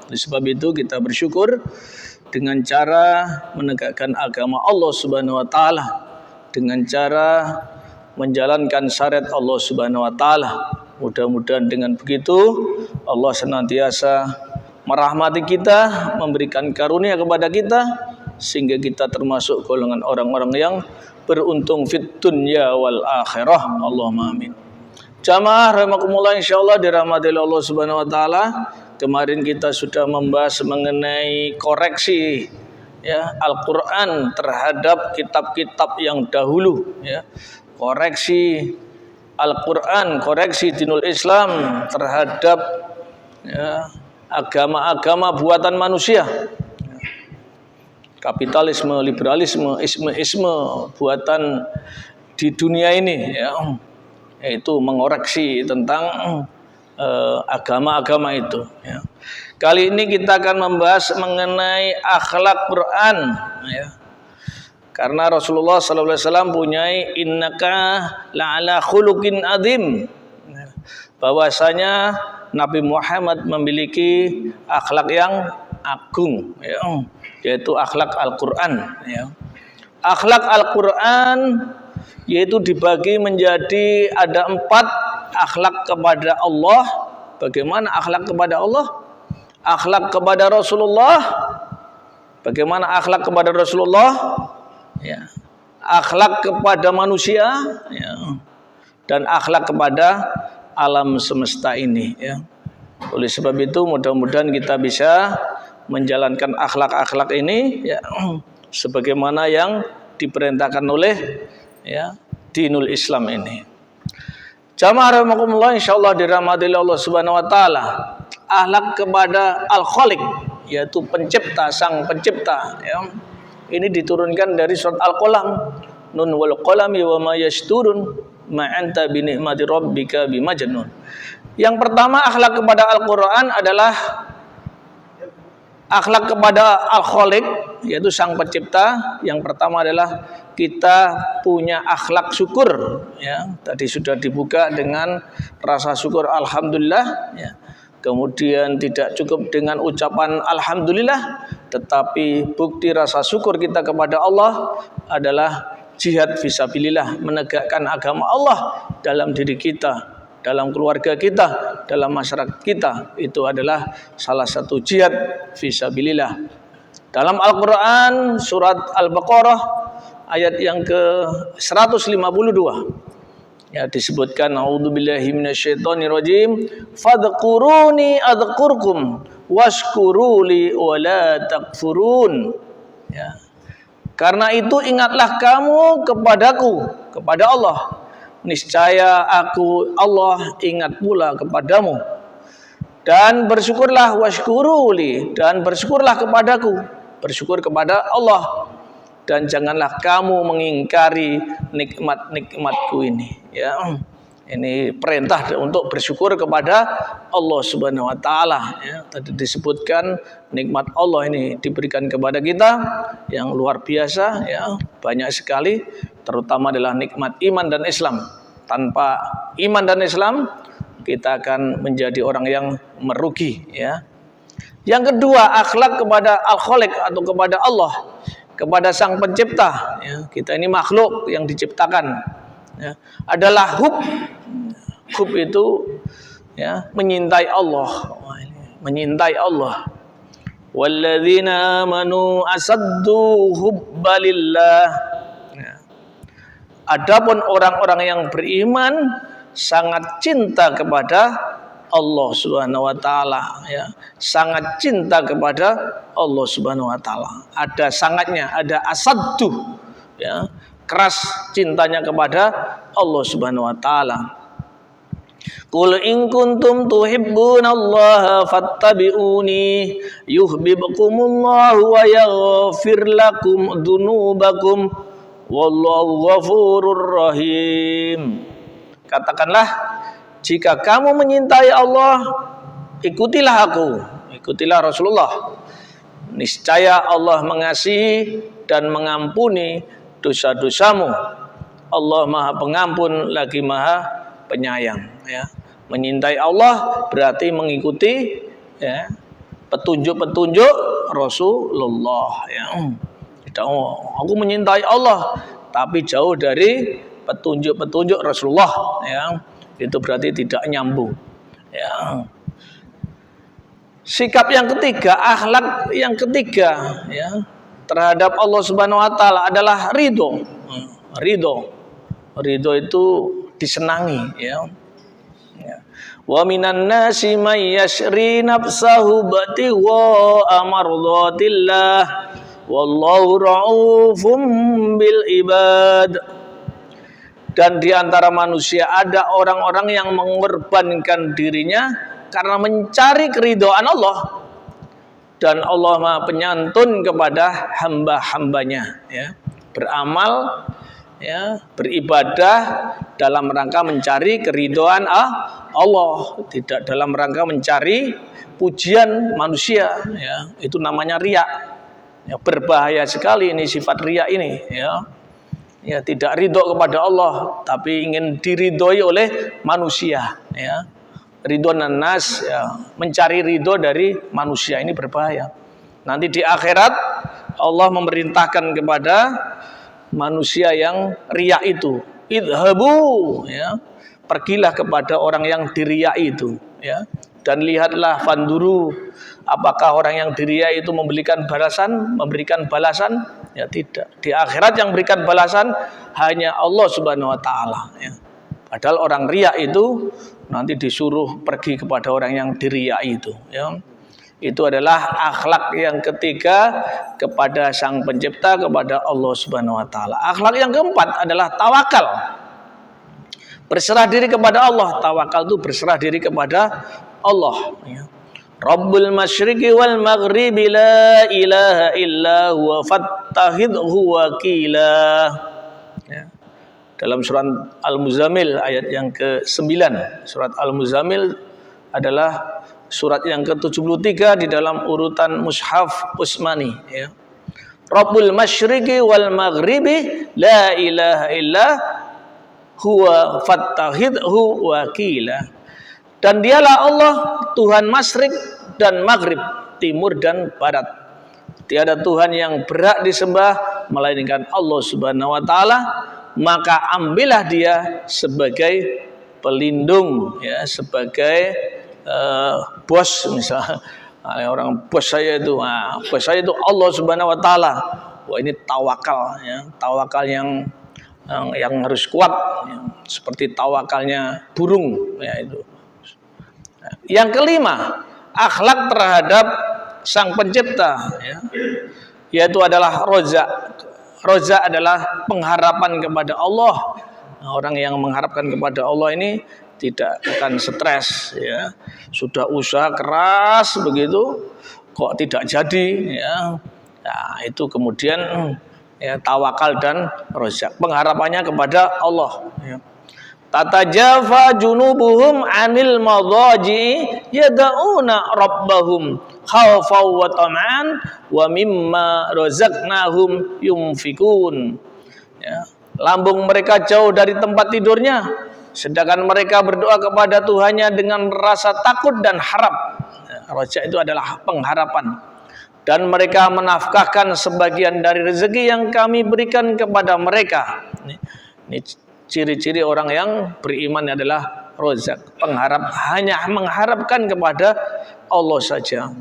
Oleh sebab itu kita bersyukur dengan cara menegakkan agama Allah Subhanahu wa taala, dengan cara menjalankan syariat Allah Subhanahu wa taala. Mudah-mudahan dengan begitu Allah senantiasa merahmati kita, memberikan karunia kepada kita, sehingga kita termasuk golongan orang-orang yang beruntung fit dunya wal akhirah. Allahumma amin. Jamaah rahimakumullah, insyaallah dirahmati Allah Subhanahu wa taala. Kemarin kita sudah membahas mengenai koreksi ya Al-Qur'an terhadap kitab-kitab yang dahulu ya. Koreksi Al-Quran, koreksi dinul Islam terhadap ya, agama-agama buatan manusia, kapitalisme, liberalisme, isme buatan di dunia ini ya, yaitu mengoreksi tentang agama-agama itu ya. Kali ini kita akan membahas mengenai akhlak Quran ya. Karena Rasulullah SAW punya innaka la'ala khuluqin adzim, bahwasanya Nabi Muhammad memiliki akhlak yang agung ya, yaitu akhlak Al-Quran ya. Akhlak Al-Quran yaitu dibagi menjadi ada 4 akhlak kepada Allah. Bagaimana akhlak kepada Allah? Akhlak kepada Rasulullah. Bagaimana akhlak kepada Rasulullah? Ya, akhlak kepada manusia ya, dan akhlak kepada alam semesta ini ya. Oleh sebab itu mudah-mudahan kita bisa menjalankan akhlak-akhlak ini ya, sebagaimana yang diperintahkan oleh ya dinul Islam ini. Jamaah rahimakumullah, insyaallah dirahmati Allah Subhanahu wa taala. Akhlak kepada Al-Khaliq, yaitu pencipta, sang pencipta ya. Ini diturunkan dari surat Al-Qalam. Nun wal qalami wa ma yasturun ma anta bi ni'mati rabbika bimajnun. Yang pertama akhlak kepada Al-Qur'an adalah akhlak kepada Al-Khaliq, yaitu sang pencipta. Yang pertama adalah kita punya akhlak syukur ya. Tadi sudah dibuka dengan rasa syukur alhamdulillah ya. Kemudian tidak cukup dengan ucapan alhamdulillah, tetapi bukti rasa syukur kita kepada Allah adalah jihad fisabilillah, menegakkan agama Allah dalam diri kita, dalam keluarga kita, dalam masyarakat kita. Itu adalah salah satu jihad fisabilillah. Dalam Al-Quran surat Al-Baqarah ayat yang ke-152 ya, disebutkan a'udzubillahi minasyaitonirrajim fadhkuruni adzkurkum washkuruli wala takfurun ya. Karena itu ingatlah kamu kepadaku, kepada Allah, niscaya aku Allah ingat pula kepadamu, dan bersyukurlah washkuruli, dan bersyukurlah kepadaku, bersyukur kepada Allah, dan janganlah kamu mengingkari nikmat-nikmatku ini ya. Ini perintah untuk bersyukur kepada Allah Subhanahu wa taala ya. Tadi disebutkan nikmat Allah ini diberikan kepada kita yang luar biasa ya, banyak sekali, terutama adalah nikmat iman dan Islam. Tanpa iman dan Islam kita akan menjadi orang yang merugi ya. Yang kedua, akhlak kepada Al-Khaliq atau kepada Allah, kepada sang pencipta ya. Kita ini makhluk yang diciptakan ya. Adalah hub itu ya, menyintai Allah, menyintai Allah. Walladzina amanu asaddu hubbalillah ya. Adapun orang-orang yang beriman sangat cinta kepada Allah Subhanahu wa taala ya, sangat cinta kepada Allah Subhanahu wa taala. Ada sangatnya, ada asaddu ya, keras cintanya kepada Allah Subhanahu wa taala. Qul in kuntum tuhibbunallaha fattabi'uni yuhibbukumullahu wa yaghfir lakum dzunubakum wallahu ghafurur rahim. Katakanlah, jika kamu menyintai Allah, ikutilah aku, ikutilah Rasulullah. Niscaya Allah mengasihi dan mengampuni dosa-dosamu. Allah Maha Pengampun lagi Maha Penyayang ya. Menyintai Allah berarti mengikuti ya, petunjuk-petunjuk Rasulullah ya. Tidak, aku menyintai Allah tapi jauh dari petunjuk-petunjuk Rasulullah ya. Itu berarti tidak nyambung ya. Sikap yang ketiga, akhlak yang ketiga ya terhadap Allah Subhanahu wa taala adalah ridho. Ridho itu disenangi ya. Wa minan nasi may yashri nafsahu batigha amradatillah wallahu raufum bil ibad. Dan di antara manusia ada orang-orang yang mengorbankan dirinya karena mencari keridhaan Allah, dan Allah Maha Penyantun kepada hamba-hambanya ya. Beramal ya, beribadah dalam rangka mencari keridhaan Allah, tidak dalam rangka mencari pujian manusia ya. Itu namanya riya ya. Berbahaya sekali ini sifat riya ini ya. Ya, tidak ridho kepada Allah tapi ingin diridhoi oleh manusia ya. Ridho nas ya, mencari ridho dari manusia, ini berbahaya. Nanti di akhirat Allah memerintahkan kepada manusia yang riya itu, idhabu ya, pergilah kepada orang yang diriya itu ya, dan lihatlah fanduru, apakah orang yang diriya itu memberikan balasan ya. Tidak. Di akhirat yang berikan balasan hanya Allah Subhanahu wa taala ya. Padahal orang riya itu nanti disuruh pergi kepada orang yang diriya itu ya. Itu adalah akhlak yang ketiga kepada Sang Pencipta, kepada Allah Subhanahu wa taala. Akhlak yang keempat adalah tawakal. Berserah diri kepada Allah. Tawakal itu berserah diri kepada Allah ya. Rabbul masyriqi wal maghribi la ilaha illa huwa fattahidhu wakila ya. Dalam surat Al-Muzammil ayat yang ke-9. Surat Al-Muzammil adalah surat yang ke-73 di dalam urutan Mushaf Utsmani ya. Rabbul masyriqi wal maghribi la ilaha illa huwa fattahidhu wakila. Dan dialah Allah Tuhan masyrik dan maghrib, timur dan barat. Tiada Tuhan yang berhak disembah melainkan Allah Subhanahu wa taala, maka ambillah dia sebagai pelindung ya, sebagai bos misalnya. Orang bos saya itu Allah Subhanahu wa taala. Wah, ini tawakal ya, tawakal yang harus kuat ya, seperti tawakalnya burung ya itu. Yang kelima, akhlak terhadap Sang Pencipta ya, yaitu adalah roja. Roja adalah pengharapan kepada Allah. Nah, orang yang mengharapkan kepada Allah ini tidak akan stres ya. Sudah usaha keras begitu kok tidak jadi ya. Nah, itu kemudian ya, tawakal dan roja. Pengharapannya kepada Allah ya. Tatajafa junubuhum anil madaji yad'una rabbahum khawfan wa tam'an wa mimma razaqnahum yunfikun ya. Lambung mereka jauh dari tempat tidurnya, sedangkan mereka berdoa kepada Tuhannya dengan rasa takut dan harap ya. Raja itu adalah pengharapan. Dan mereka menafkahkan sebagian dari rezeki yang kami berikan kepada mereka. Ini ciri-ciri orang yang beriman adalah rozak, pengharap, hanya mengharapkan kepada Allah saja.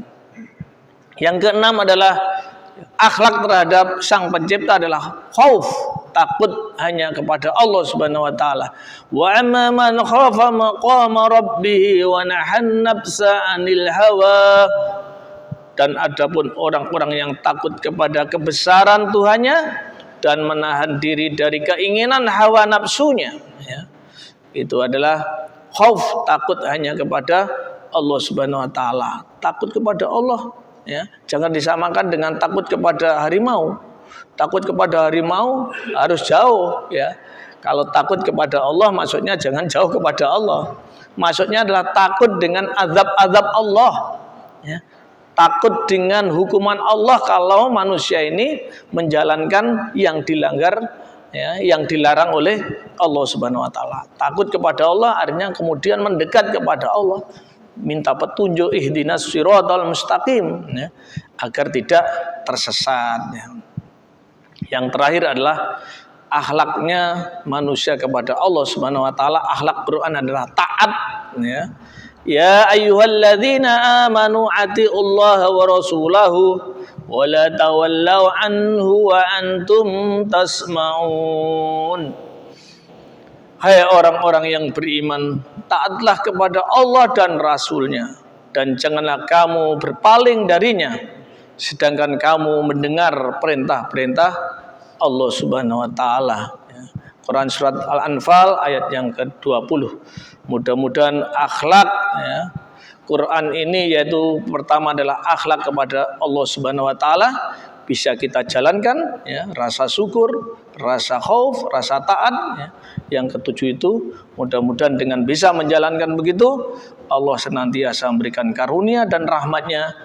Yang keenam adalah akhlak terhadap Sang Pencipta adalah khauf, takut hanya kepada Allah Subhanahu wa taala. Wa amma man khafa maqama rabbih wa nahan nafsa 'anil hawa. Dan adapun orang-orang yang takut kepada kebesaran Tuhannya dan menahan diri dari keinginan hawa nafsunya ya. Itu adalah khauf, takut hanya kepada Allah Subhanahu wa taala. Takut kepada Allah ya, jangan disamakan dengan takut kepada harimau. Takut kepada harimau harus jauh ya. Kalau takut kepada Allah maksudnya jangan jauh kepada Allah. Maksudnya adalah takut dengan azab-azab Allah ya. Takut dengan hukuman Allah kalau manusia ini menjalankan yang dilanggar ya, yang dilarang oleh Allah Subhanahu wa taala. Takut kepada Allah artinya kemudian mendekat kepada Allah. minta petunjuk ihdinas siratal mustaqim, ya, agar tidak tersesat, ya. Yang terakhir adalah akhlaknya manusia kepada Allah Subhanahu wa taala. Akhlak Quran adalah taat, ya. Ya ayyuhalladzina amanu atiullaha wa rasulahu wa la tawallaw anhu wa antum tasma'un. Hai orang-orang yang beriman, taatlah kepada Allah dan Rasulnya, dan janganlah kamu berpaling darinya, sedangkan kamu mendengar perintah-perintah Allah Subhanahu wa taala. Quran surat Al-Anfal ayat yang ke-20. Mudah-mudahan akhlak, ya, Quran ini yaitu pertama adalah akhlak kepada Allah Subhanahu wa taala bisa kita jalankan, ya, rasa syukur, rasa khauf, rasa taat, ya. Yang ketujuh itu mudah-mudahan dengan bisa menjalankan begitu Allah senantiasa memberikan karunia dan rahmatnya,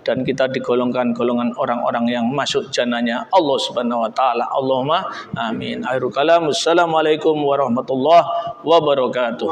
dan kita digolongkan golongan orang-orang yang masuk jannahnya Allah Subhanahu wa taala. Allahumma amin. Akhirul kalam. Assalamualaikum warahmatullahi wabarakatuh.